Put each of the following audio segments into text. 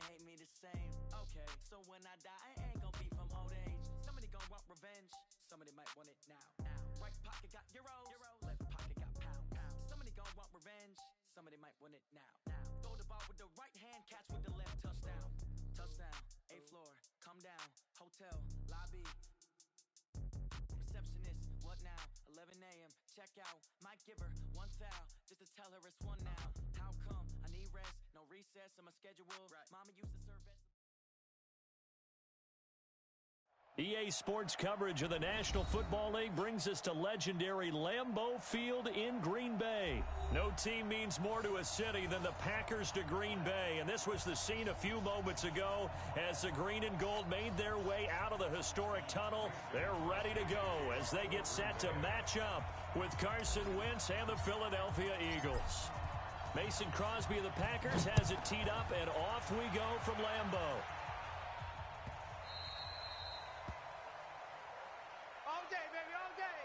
hate me the same. Okay, so when I die, I ain't gonna be from old age. Somebody gonna want revenge, somebody might want it now. Right pocket got euros, left pocket got pounds. Somebody gonna want revenge, somebody might want it now. Throw the ball with the right hand, catch with the left, touchdown. Touchdown, 8th floor, come down, hotel, lobby. Receptionist, what now? 11 a.m. Check out. Might give her one foul just to tell her it's one now. How come? I need rest, no recess on my schedule. Right. Mama used to serve vegetables. EA Sports coverage of the National Football League brings us to legendary Lambeau Field in Green Bay. No team means more to a city than the Packers to Green Bay, and this was the scene a few moments ago as the green and gold made their way out of the historic tunnel. They're ready to go as they get set to match up with Carson Wentz and the Philadelphia Eagles. Mason Crosby of the Packers has it teed up, and off we go from Lambeau. All day, baby, all day.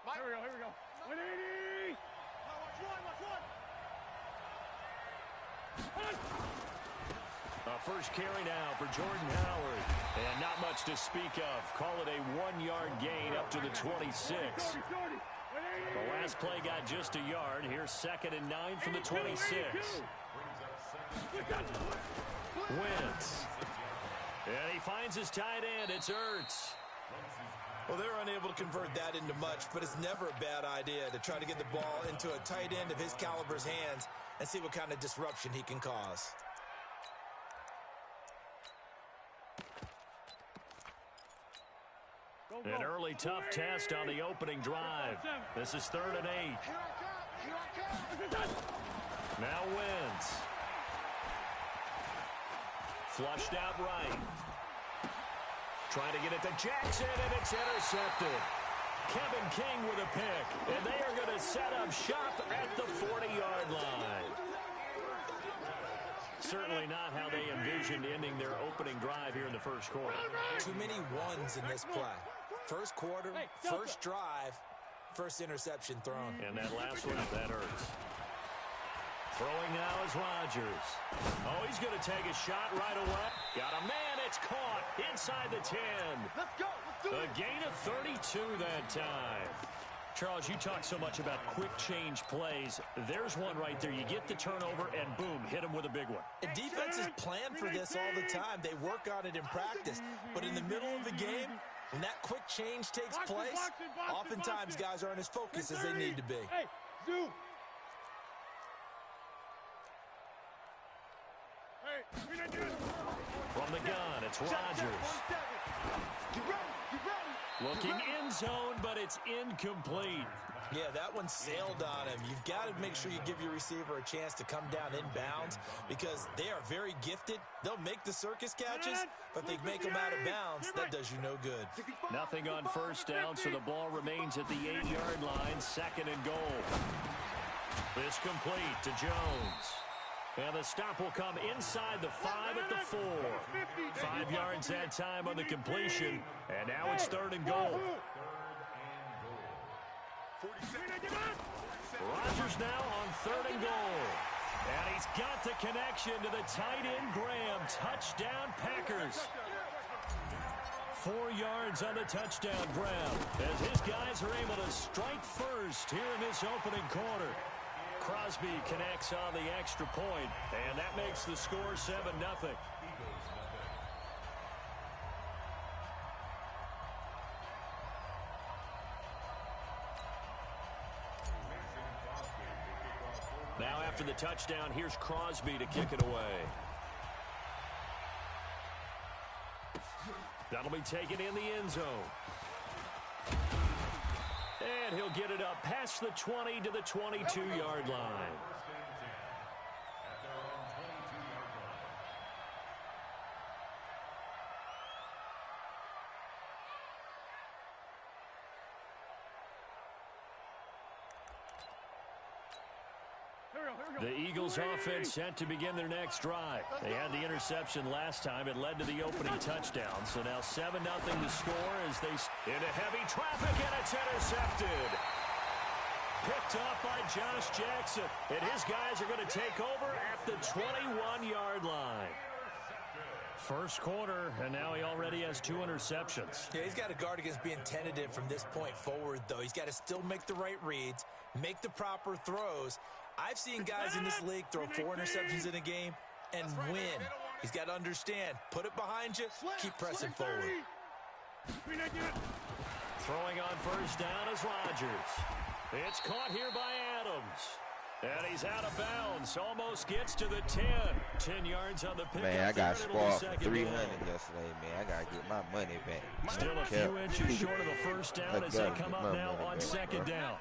Mike. Here we go. 180. Watch one. First carry now for Jordan Howard. And not much to speak of. Call it a 1-yard gain up to the 26. The last play got just a yard. Here's 2nd and 9 from the 26. Wentz. And he finds his tight end. It's Ertz. Well, they're unable to convert that into much, but it's never a bad idea to try to get the ball into a tight end of his caliber's hands and see what kind of disruption he can cause. An early tough test on the opening drive. This is 3rd and 8. Now Wentz. Flushed out right. Trying to get it to Jackson, and it's intercepted. Kevin King with a pick, and they are going to set up shop at the 40-yard line. Certainly not how they envisioned ending their opening drive here in the first quarter. Too many ones in this play. First quarter, first drive, first interception thrown. And that last one, that hurts. Throwing now is Rodgers. Oh, he's going to take a shot right away. Got a man. It's caught inside the 10. Let's go. Let's do it. A gain of 32 that time. Charles, you talk so much about quick change plays. There's one right there. You get the turnover, and boom, hit him with a big one. And defenses plan for this all the time. They work on it in practice. But in the middle of the game, when that quick change takes place, oftentimes guys aren't as focused as they need to be. Hey, zoom. From the gun, it's Rodgers. Looking end zone, but it's incomplete. Yeah, that one sailed on him. You've got to make sure you give your receiver a chance to come down inbounds because they are very gifted. They'll make the circus catches, but if they make them out of bounds, that does you no good. Nothing on first down, so the ball remains at the 8-yard line, 2nd and goal. This complete to Jones. And the stop will come inside the 5 at the 4. 5 yards that time on the completion. And now it's 3rd and goal. Rodgers now on 3rd and goal. And he's got the connection to the tight end Graham. Touchdown Packers. 4 yards on the touchdown Graham as his guys are able to strike first here in this opening quarter. Crosby connects on the extra point, and that makes the score 7-0. Now after the touchdown, here's Crosby to kick it away. That'll be taken in the end zone. And he'll get it up past the 20 to the 22-yard line. The Eagles offense set to begin their next drive. They had the interception last time. It led to the opening touchdown. So now 7-0 to score as they into heavy traffic, and it's intercepted. Picked off by Josh Jackson. And his guys are going to take over at the 21-yard line. First quarter, and now he already has 2 interceptions. Yeah, he's got to guard against being tentative from this point forward, though. He's got to still make the right reads, make the proper throws. I've seen guys in this league throw 4 interceptions in a game and win. He's got to understand, put it behind you, keep pressing forward. Throwing on first down is Rodgers. It's caught here by Adams. And he's out of bounds. Almost gets to the 10. 10 yards on the pickup. Man, I got spoiled for 300 yesterday, man. I got to get my money back. Still a few inches short of the first down as they come up now on second down.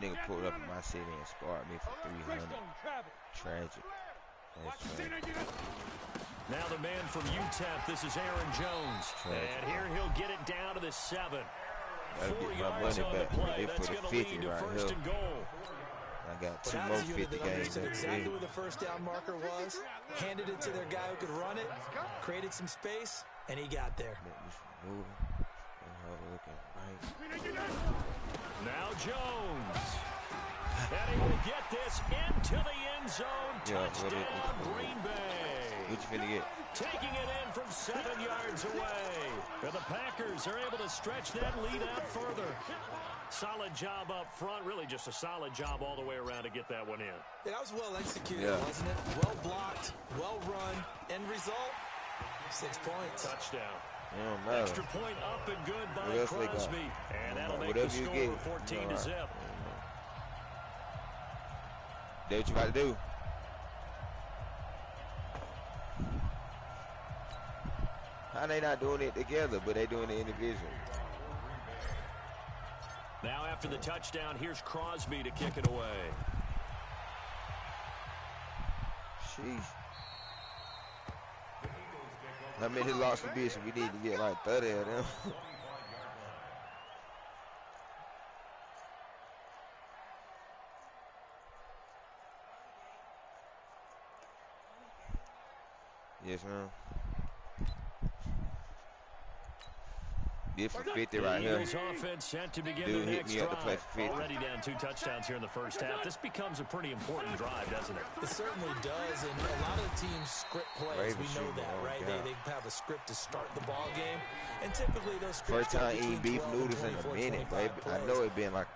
Nigga pulled up in my city and sparred me for 300. Tragic. That's tragic. Now the man from UTEP, this is Aaron Jones. And here he'll get it down to the 7. 4 yards on the play. That's going to lead to first and goal. I got 2 more 50 games. Exactly where the first down marker was. Handed it to their guy who could run it. Created some space, and he got there. Now Jones. And he will get this into the end zone. Touchdown, Green Bay. What you finna get? Taking it in from 7 yards away. And the Packers are able to stretch that lead out further. Solid job up front. Really just a solid job all the way around to get that one in. Yeah, that was well executed, wasn't it? Well blocked, well run. End result, 6 points. Touchdown. Yeah, extra point up and good by Crosby. And that'll make the score 14 to zip. That's what you got to do. How they not doing it together, but they doing it individually? Now after the touchdown, here's Crosby to kick it away. Sheesh. How many lost ambition? We need to get like 30 of them. Yes, ma'am. Get for 50 right here. Eagles offense set to begin Dude, the next drive. Already down 2 touchdowns here in the first half. This becomes a pretty important drive, doesn't it? It certainly does, and a lot of teams script plays. We know that, right? They have a script to start the ball game, and typically those scripts. First time eating beef noodles in a minute, baby. I know it's been like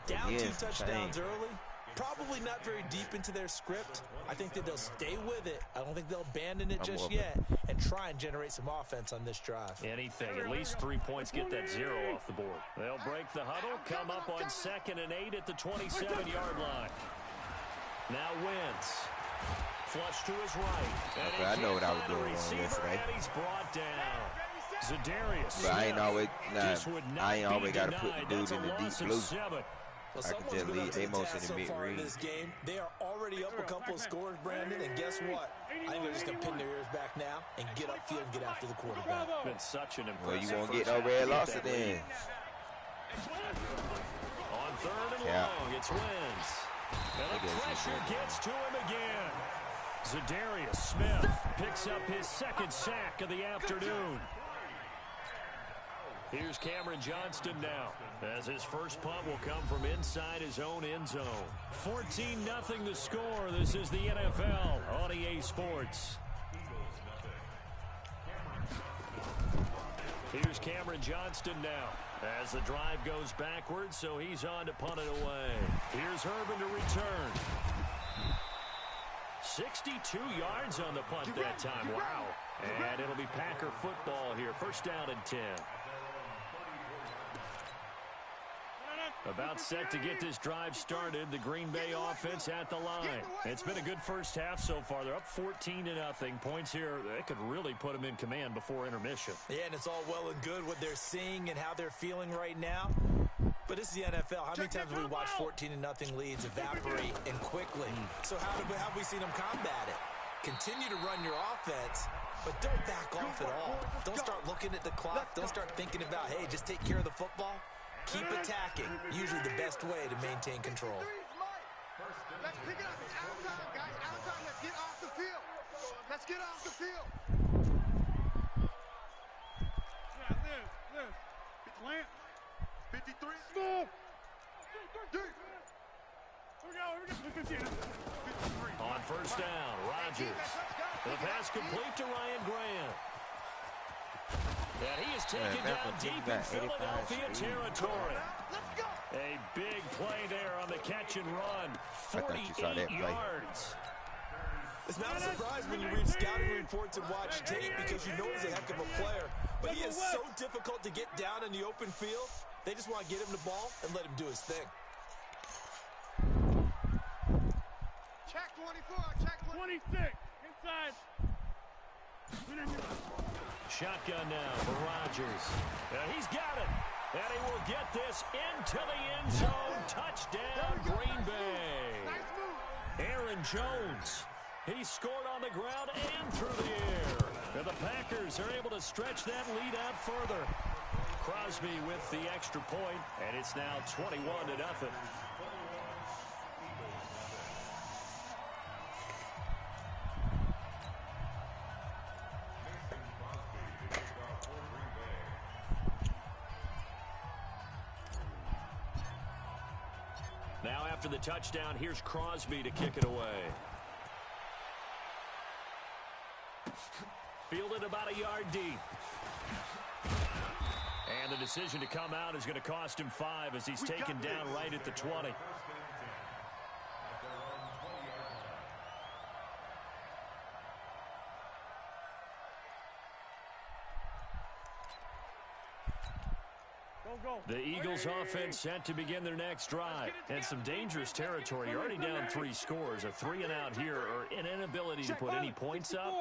down 2 touchdowns early. Probably not very deep into their script. I think that they'll stay with it. I don't think they'll abandon it just yet and try and generate some offense on this drive. Anything. At least 3 points. Get that 0 off the board. They'll break the huddle. Come up on 2nd and 8 at the 27-yard line. Now Wentz. Flush to his right. Okay, I know what I was doing wrong yesterday. And he's brought down. Zadarius. But I ain't always got to put the dude in the deep blue. Well, I can just leave Amos in the mid-range. This game, they are already up a couple of scores, Brandon, and guess what? I think they're just going to pin their ears back now and get upfield and get after the quarterback. Been such an impressive. Well, you won't get no red lobster then. On 3rd and long, it's Wentz. And the pressure gets to him again. Zadarius Smith picks up his 2nd sack of the afternoon. Here's Cameron Johnston now, as his first punt will come from inside his own end zone. 14-0 the score. This is the NFL on EA Sports. Here's Cameron Johnston now, as the drive goes backwards, so he's on to punt it away. Here's Urban to return. 62 yards on the punt that time. Wow. And it'll be Packer football here. First down and 10. About set to get this drive started. The Green Bay offense at the line. It's been a good first half so far. They're up 14-0. Points here, they could really put them in command before intermission. Yeah, and it's all well and good what they're seeing and how they're feeling right now. But this is the NFL. How many times have we watched 14-0 leads evaporate and quickly? So how have we seen them combat it? Continue to run your offense, but don't back off at all. Don't start looking at the clock. Don't start thinking about, hey, just take care of the football. Keep attacking. Usually the best way to maintain control. Let's pick it up. It's out of time, guys. Out of time. Let's get off the field. Let's get off the field. Yeah, live. Plant. 53. Small. Deep. Here we go. 53. On first down, Rodgers. The pass complete to Ryan Grant. And he is taken down deep in Philadelphia territory. Let's go. A big play there on the catch and run. 48 yards. It's not a surprise when you read scouting reports and watch tape because you know he's a heck of a player. But he is so difficult to get down in the open field. They just want to get him the ball and let him do his thing. Check 24. Check 26. Inside. Shotgun now for Rodgers. He's got it. And he will get this into the end zone. Touchdown, Green Bay. Nice move. Aaron Jones. He scored on the ground and through the air. And the Packers are able to stretch that lead out further. Crosby with the extra point, and it's now 21-0. Now after the touchdown, here's Crosby to kick it away. Fielded about a yard deep. And the decision to come out is going to cost him 5 as he's taken down right at the 20. The Eagles offense set to begin their next drive. And some dangerous territory. You're already down 3 scores. A 3 and out here or an inability to put any points up.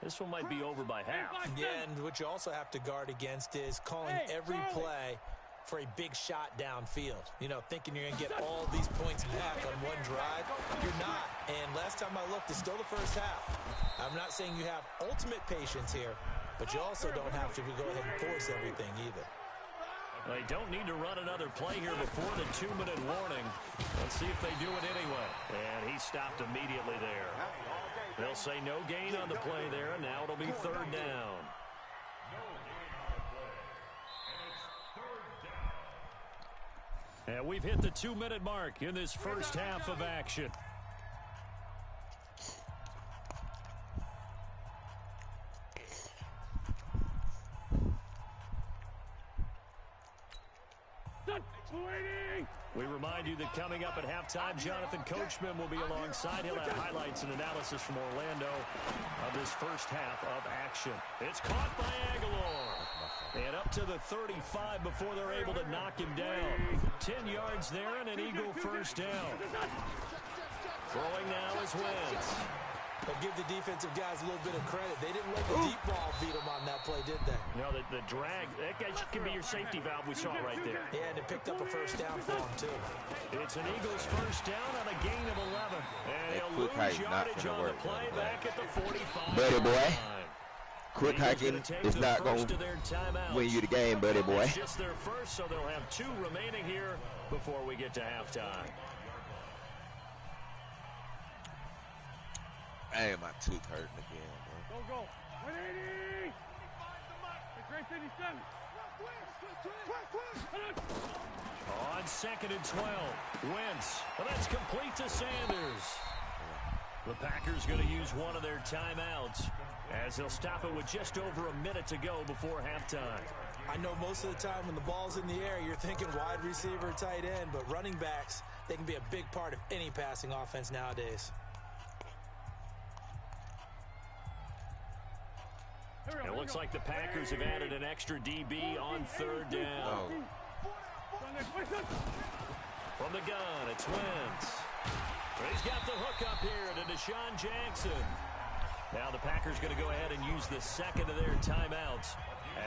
This one might be over by half. Yeah, and what you also have to guard against is calling every play for a big shot downfield. You know, thinking you're going to get all these points back on one drive. You're not. And last time I looked, it's still the first half. I'm not saying you have ultimate patience here, but you also don't have to go ahead and force everything either. They don't need to run another play here before the 2-minute warning. Let's see if they do it anyway. And he stopped immediately there. They'll say no gain on the play there, and now it'll be 3rd down. And we've hit the 2-minute mark in this first half of action. We remind you that coming up at halftime, Jonathan Coachman will be alongside. He'll have highlights and analysis from Orlando of this first half of action. It's caught by Aguilar. And up to the 35 before they're able to knock him down. 10 yards there and an Eagle first down. Throwing now is Wentz. But give the defensive guys a little bit of credit. They didn't let the deep ball beat them on that play, did they? No, the drag, that guy can be your safety valve we saw right there. Yeah, and it picked up a first down for them, too. It's an Eagles first down on a gain of 11. And he'll lose yardage on the play back at the 45. Buddy boy. Quick hiking is not going to win you the game, buddy boy. It's just their first, so they'll have 2 remaining here before we get to halftime. Hey, my tooth hurting again, bro. Go. 180. It's 57. On 2nd and 12, Wentz. Well, that's complete to Sanders. The Packers going to use one of their timeouts as they'll stop it with just over a minute to go before halftime. I know most of the time when the ball's in the air, you're thinking wide receiver, tight end, but running backs, they can be a big part of any passing offense nowadays. It looks like the Packers have added an extra DB on 3rd down. From the gun, it's Wentz. He's got the hook up here to Deshaun Jackson. Now the Packers going to go ahead and use the 2nd of their timeouts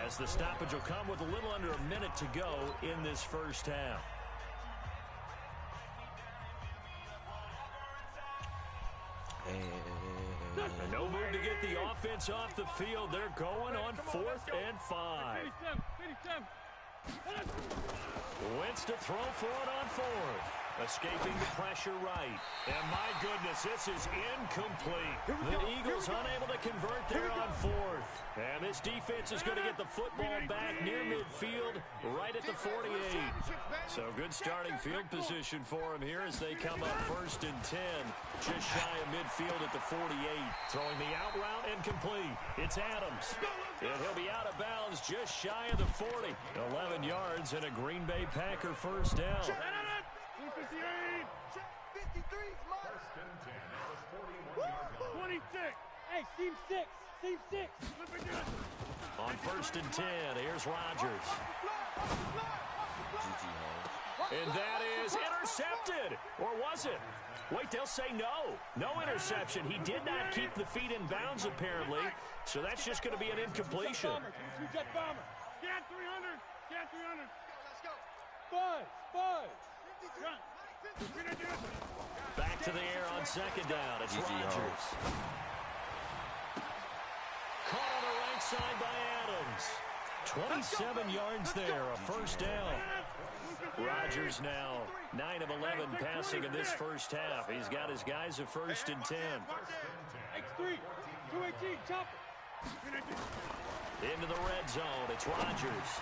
as the stoppage will come with a little under a minute to go in this first half. And no move to get the offense off the field. They're going on 4th and 5. Wentz to throw for it on 4th. Escaping the pressure right. And my goodness, this is incomplete. The Eagles unable to convert there on fourth. And this defense is going to get the football back near midfield, right at the 48. So good starting field position for them here as they come up 1st and 10. Just shy of midfield at the 48. Throwing the out route incomplete. It's Adams. And he'll be out of bounds just shy of the 40. 11 yards and a Green Bay Packer first down. 26. Hey, seam 6. Seam 6. On 1st and 10, here's Rodgers. And that is intercepted. Or was it? Wait, they'll say no. No interception. He did not keep the feet in bounds, apparently. So that's just going to be an incompletion. Get 300. Get 300. Buzz. Back to the air on 2nd down. It's Rodgers. Caught on the right side by Adams. 27 yards there, a first down. Rodgers now 9 of 11 passing in this first half. He's got his guys at 1st and 10. X3, 218, chop it. Into the red zone. It's Rodgers.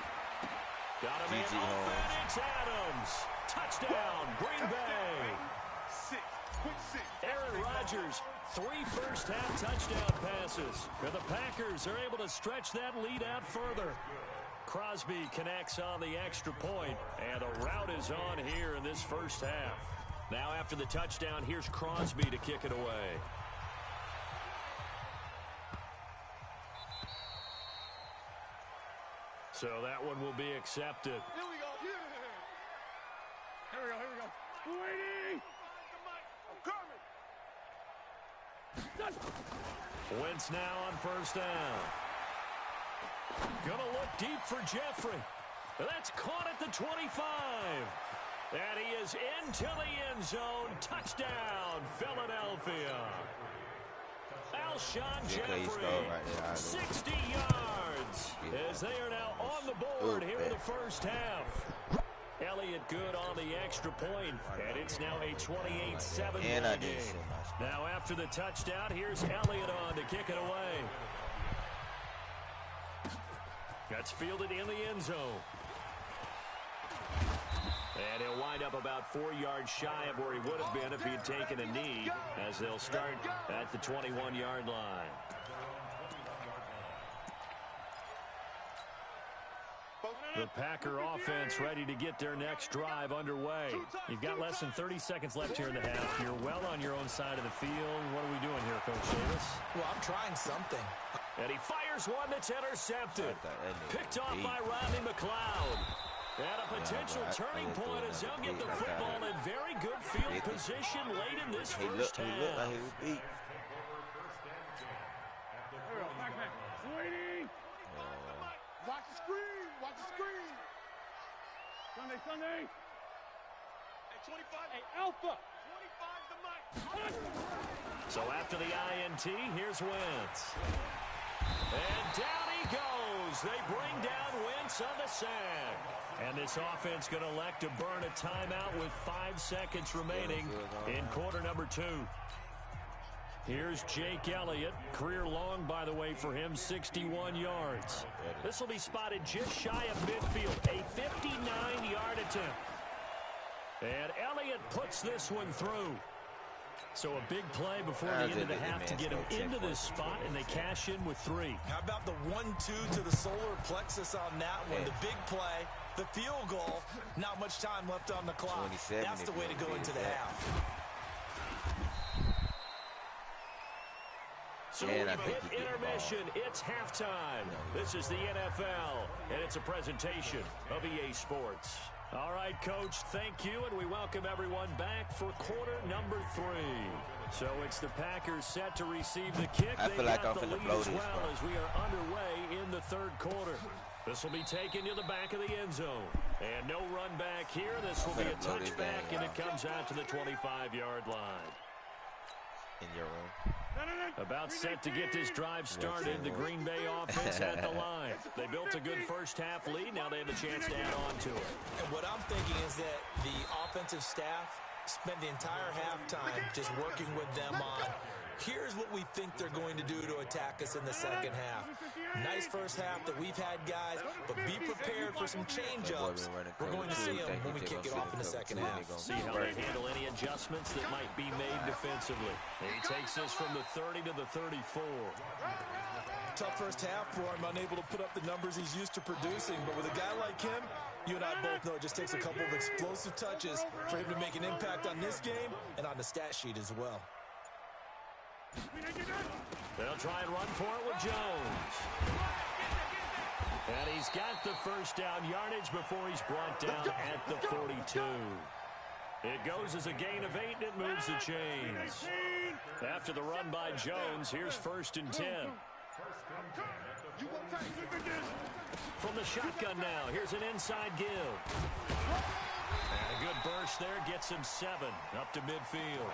Got him in open. It's Adams. Touchdown, Green Bay. Aaron Rodgers, 3 first-half touchdown passes. And the Packers are able to stretch that lead out further. Crosby connects on the extra point, and the route is on here in this first half. Now after the touchdown, here's Crosby to kick it away. So that one will be accepted. Here we go. Here we go. 280. I'm coming. Wentz now on first down. Gonna look deep for Jeffrey. That's caught at the 25. And he is into the end zone. Touchdown, Philadelphia. Alshon Jeffrey, 60 yards. As they are now on the board here in the first half. Elliott good on the extra point, and it's now a 28-7 game. Now after the touchdown, here's Elliott on to kick it away. That's fielded in the end zone. And he'll wind up about 4 yards shy of where he would have been if he had taken a knee, as they'll start at the 21-yard line. The Packer offense ready to get their next drive underway. You've got less than 30 seconds left here in the half. You're well on your own side of the field. What are we doing here, Coach Davis? Well, I'm trying something. And he fires one that's intercepted. Picked off by Rodney McLeod. And a potential turning point as they'll get the football in very good field position late in this first half. Watch the screen. Watch the screen. Sunday. Hey, 25. Hey, Alpha. 25 the mic. So after the INT, here's Wentz. And down he goes. They bring down Wentz on the sack. And this offense going to elect to burn a timeout with 5 seconds remaining in quarter number 2. Here's Jake Elliott. Career long, by the way, for him, 61 yards. This will be spotted just shy of midfield, a 59-yard attempt. And Elliott puts this one through. So a big play before the end of the half to get him into this spot, and they cash in with 3. How about the 1-2 to the solar plexus on that one? The big play, the field goal, not much time left on the clock. That's the way to go into the half. So we've hit intermission. It's halftime. This is the NFL, and it's a presentation of EA Sports. All right, Coach, thank you, and we welcome everyone back for quarter number 3. So it's the Packers set to receive the kick. I feel like I'm finna blow this, well as we are underway in the third quarter. This will be taken to the back of the end zone. And no run back here. This will be a touchback, and it comes out to the 25-yard line. In your room. About set to get this drive started, the Green Bay offense at the line. They built a good first-half lead. Now they have a chance to add on to it. And what I'm thinking is that the offensive staff spent the entire halftime just working with them on, here's what we think they're going to do to attack us in the second half. Nice first half that we've had, guys, but be prepared for some change-ups. We're going to see them when we kick it off in the second half. See how they handle any adjustments that might be made defensively. And he takes this from the 30 to the 34. Tough first half for him, unable to put up the numbers he's used to producing. But with a guy like him, you and I both know it just takes a couple of explosive touches for him to make an impact on this game and on the stat sheet as well. They'll try and run for it with Jones. And he's got the first down yardage before he's brought down at the 42. It goes as a gain of 8, and it moves the chains. After the run by Jones, here's 1st and 10. From the shotgun now, here's an inside give. And a good burst there gets him 7 up to midfield.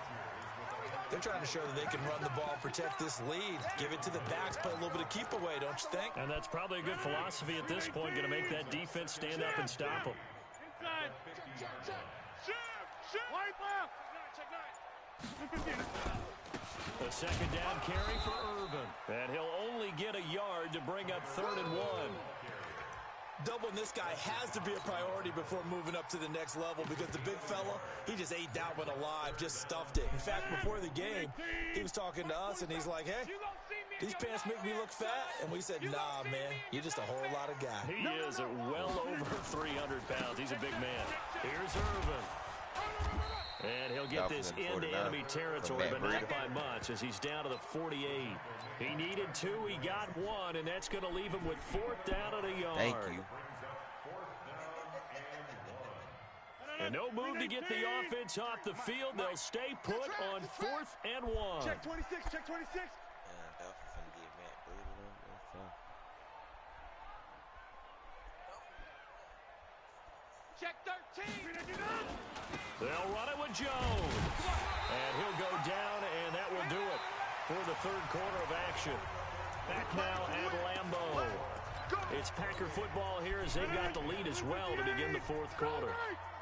They're trying to show that they can run the ball, protect this lead, give it to the backs, play a little bit of keep away, don't you think? And that's probably a good philosophy at this point, going to make that defense stand up and stop them. Inside. Wide left. A second down carry for Irvin. And he'll only get a yard to bring up 3rd and 1. Doubling this guy has to be a priority before moving up to the next level because the big fella, he just ate that one alive, just stuffed it. In fact, before the game, he was talking to us, and he's like, hey, these pants make me look fat. And we said, nah, man, you're just a whole lot of guy. He is at well over 300 pounds. He's a big man. Here's Irvin. And he'll get this into enemy territory, but not by much, as he's down to the 48. He needed 2, he got 1, and that's going to leave him with 4th down at a yard. Thank you. And no move to get the offense off the field. They'll stay put on 4th and 1. Check 26, check 26. Check 13. They'll run it with Jones. And he'll go down, and that will do it for the 3rd quarter of action. Back now at Lambeau. It's Packer football here as they got the lead as well to begin the 4th quarter.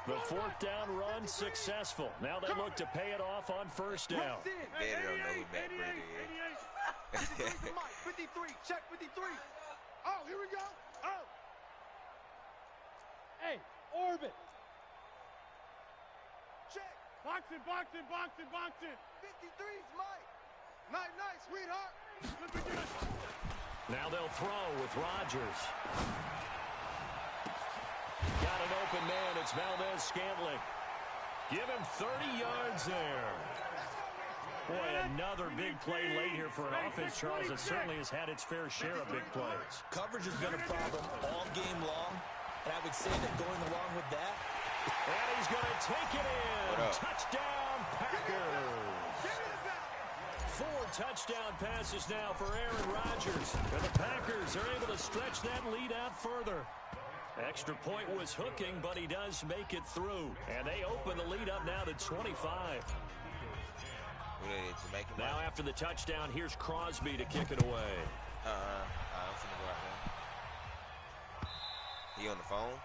The 4th down run successful. Now they look to pay it off on 1st down. They don't know who Matt Brady is. 53, check 53. Oh, here we go. Oh. Hey, orbit. Check. Boxing. 53's Mike. Night, sweetheart. Now they'll throw with Rodgers. Got an open man. It's Valdez-Scantling. Give him 30 yards there. Boy, another big play late here for an offense, Charles, that certainly has had its fair share of big plays. Coverage has been a problem all game long, and I would say that going along with that. And he's going to take it in. Touchdown, Packers. 4 touchdown passes now for Aaron Rodgers. And the Packers are able to stretch that lead out further. Extra point was hooking, but he does make it through. And they open the lead up now to 25. Now after the touchdown, here's Crosby to kick it away. I'm finna go out there. He on the phone?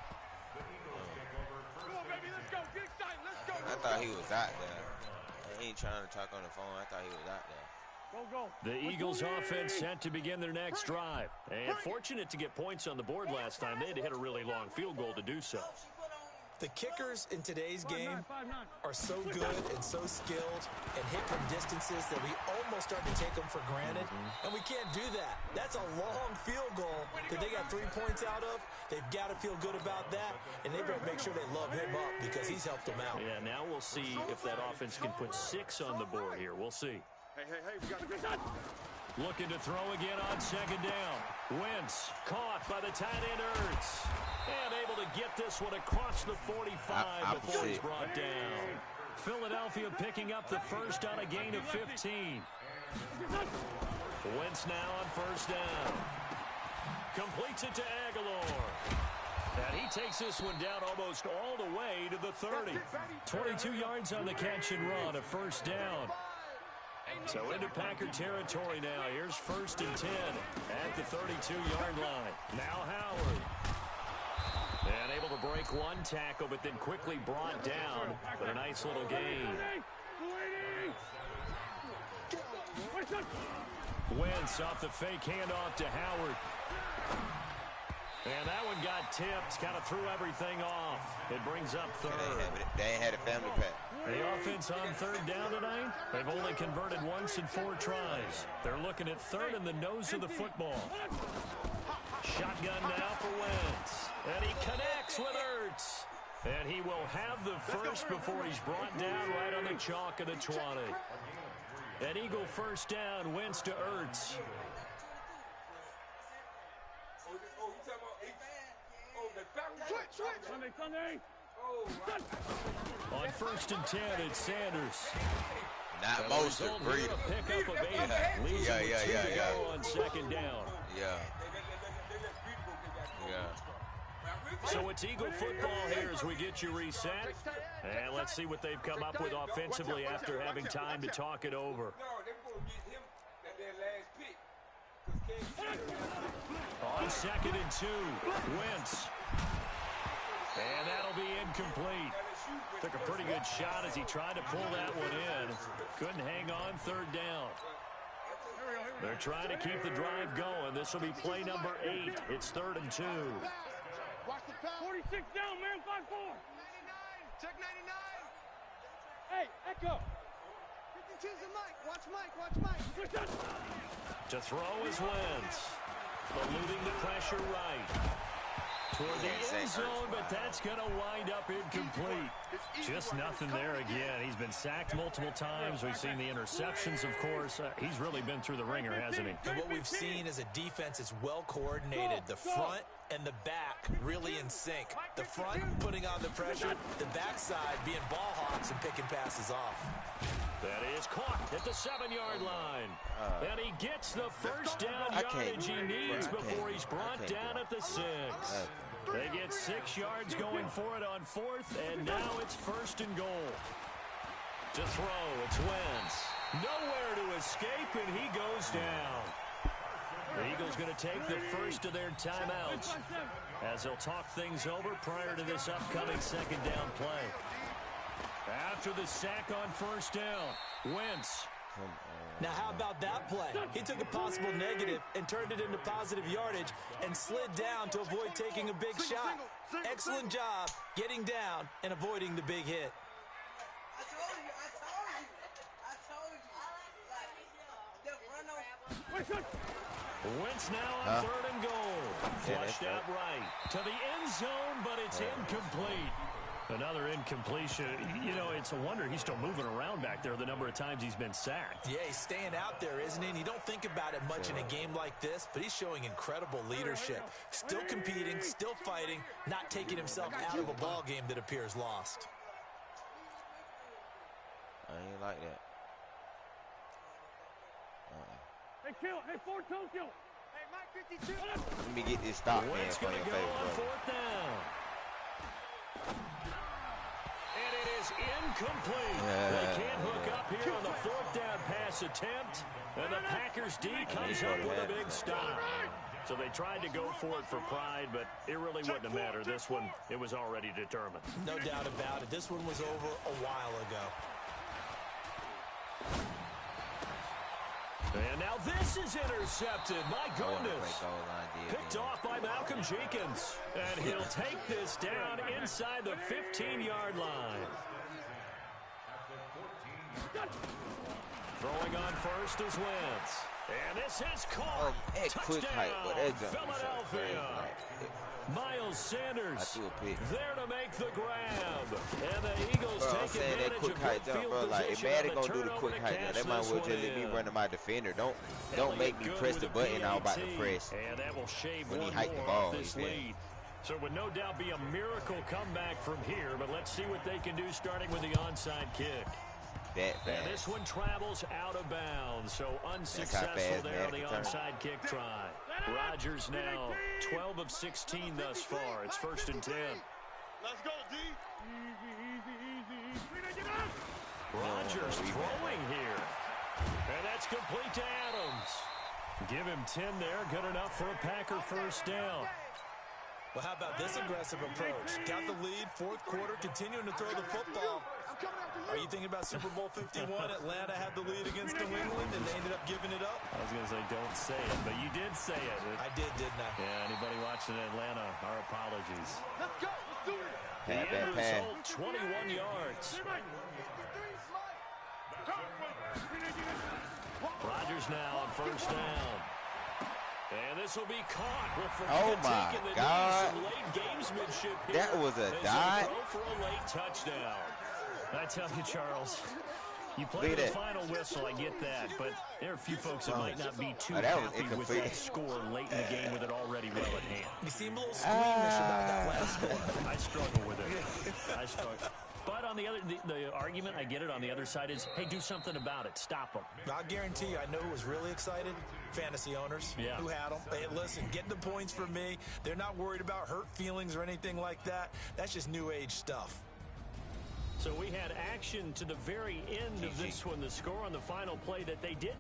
Come on, baby, let's go. Get excited. Let's go. I thought he was out there. He ain't trying to talk on the phone. I thought he was out there. Go. The Eagles offense set to begin their next drive. And fortunate to get points on the board last time. They had to hit a really long field goal to do so. The kickers in today's game are so good and so skilled and hit from distances that we almost start to take them for granted. And we can't do that. That's a long field goal that they got 3 points out of. They've got to feel good about that, and they better make sure they love him up because he's helped them out. Yeah, now we'll see if that offense can put 6 on the board here. We'll see. Hey, we got to get done. Looking to throw again on 2nd down. Wentz caught by the tight end Ertz. And able to get this one across the 45 before he's brought down. Philadelphia picking up the first on a gain of 15. Wentz now on 1st down. Completes it to Aguilar. And he takes this one down almost all the way to the 30. 22 yards on the catch and run, a 1st down. So into Packer territory now. Here's 1st and 10 at the 32-yard line. Now Howard. And able to break one tackle, but then quickly brought down. But a nice little gain. Wentz off the fake handoff to Howard. And that one got tipped, kind of threw everything off. It brings up third. They ain't had a family pack. The offense on third down tonight, they've only converted once in 4 tries. They're looking at third in the nose of the football. Shotgun now for Wentz. And he connects with Ertz. And he will have the first before he's brought down right on the chalk of the 20. An Eagle first down, Wentz to Ertz. Sunday. On first and 10, it's Sanders. Not most of Breeder. A pickup of 8. Leaves him with 2 to go on second down. Yeah. So it's Eagle football here as we get you reset. And let's see what they've come up with offensively after having time to talk it over. On second and 2, Wentz. And that'll be incomplete. Took a pretty good shot as he tried to pull that one in. Couldn't hang on third down. They're trying to keep the drive going. This will be play number 8. It's third and 2. 46 down, man. 5-4. 99. Check 99. Hey, Echo. 52's the Mike. Watch Mike. To throw is Wentz. Eluding the pressure right. Toward the end zone, but that's going to wind up incomplete. Just nothing there again. He's been sacked multiple times. We've seen the interceptions, of course. He's really been through the ringer, hasn't he? And what we've seen is a defense is well coordinated. The front and the back really in sync. The front putting on the pressure, the backside being ball hawks and picking passes off. That is caught at the 7-yard line. And he gets the first down yardage he needs before he's brought down at the 6. They get 6 yards going for it on 4th, and now it's first and goal. To throw, it's Wentz. Nowhere to escape, and he goes down. The Eagles going to take the first of their timeouts as they'll talk things over prior to this upcoming second down play. After the sack on first down, Wentz. Now, how about that play? He took a possible negative and turned it into positive yardage and slid down to avoid taking a big shot. Excellent job getting down and avoiding the big hit. I told you. Wentz now on third and goal. Flushed out right to the end zone, but it's incomplete. Another incompletion. You know, it's a wonder he's still moving around back there the number of times he's been sacked. Yeah, he's staying out there, isn't he? And you don't think about it much in a game like this, but he's showing incredible leadership. Still competing, still fighting, not taking himself out of a ball game that appears lost. I ain't like that. Hey, kill. Hey, Ford Tokyo. Hey, Mike 52. Let me get this stop, man, Wentz for going your to go favorite on brother. 4th down. And it is incomplete. They can't hook up here on the 4th down pass attempt. And the Packers D comes up with a big stop. So they tried to go for it for pride, but it really wouldn't have mattered. This one, it was already determined. No doubt about it. This one was over a while ago. And now this is intercepted. My goodness. Picked off by Malcolm Jenkins. And he'll take this down inside the 15-yard line. Throwing on first is Wentz. And this is caught. Touchdown, Philadelphia. Miles Sanders there to make the grab. And the Eagles take advantage of good field position on the turnover to catch this one in. Let me run to my defender. Don't make me press the button I'm about to press. And that will shave when he one hiked the more ball, off this lead. So it would no doubt be a miracle comeback from here, but let's see what they can do starting with the onside kick. And this one travels out of bounds, so unsuccessful there on the onside kick try. Rodgers now 12 of 16 thus far. It's first and 10. Let's go, D. Easy. Rodgers throwing here. And that's complete to Adams. Give him 10 there. Good enough for a Packer first down. Well, how about this aggressive approach? Got the lead, fourth quarter, continuing to throw the football. Are you thinking about Super Bowl 51? Atlanta had the lead against New England, and they ended up giving it up? I was going to say, don't say it, but you did say it. I did, didn't I? Yeah, anybody watching Atlanta, our apologies. Let's go. Let's do it. The end result, 21 yards. Rodgers now on first down. And this will be caught. Oh, my God. Late gamesmanship here. That was a dot. For a late touchdown. I tell you, Charles, you play the final whistle, I get that, but there are a few folks that might not be too happy with that score late in the game with it already well at hand. You seem a little squeamish about that last score. I struggle with it. I struggle. But on the other, the argument, I get it, on the other side is, hey, do something about it. Stop them. I'll guarantee you, I know who was really excited. Fantasy owners who had them. Hey, listen, get the points for me. They're not worried about hurt feelings or anything like that. That's just new age stuff. So we had action to the very end of this one. The score on the final play that they did.